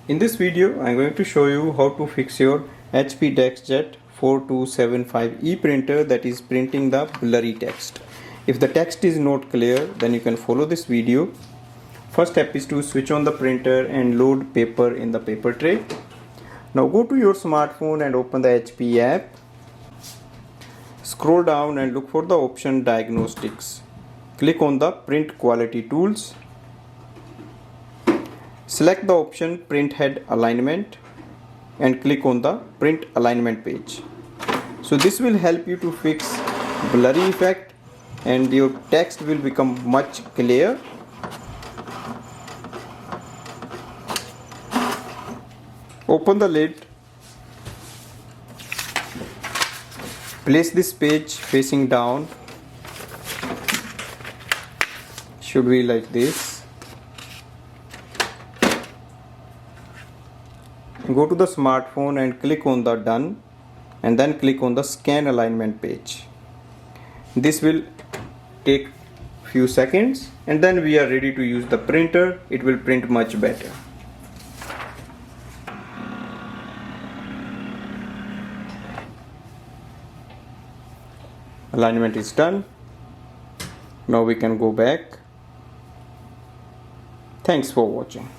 In this video, I am going to show you how to fix your HP DeskJet 4275e printer that is printing the blurry text. If the text is not clear, then you can follow this video. First step is to switch on the printer and load paper in the paper tray. Now go to your smartphone and open the HP app. Scroll down and look for the option Diagnostics. Click on the Print Quality Tools. Select the option Printhead Alignment and click on the Print Alignment page. So this will help you to fix blurry effect and your text will become much clear. Open the lid. Place this page facing down. Should be like this. Go to the smartphone and click on the Done and then click on the Scan Alignment page. This will take few seconds and then we are ready to use the printer. It will print much better. Alignment is done. Now we can go back. Thanks for watching.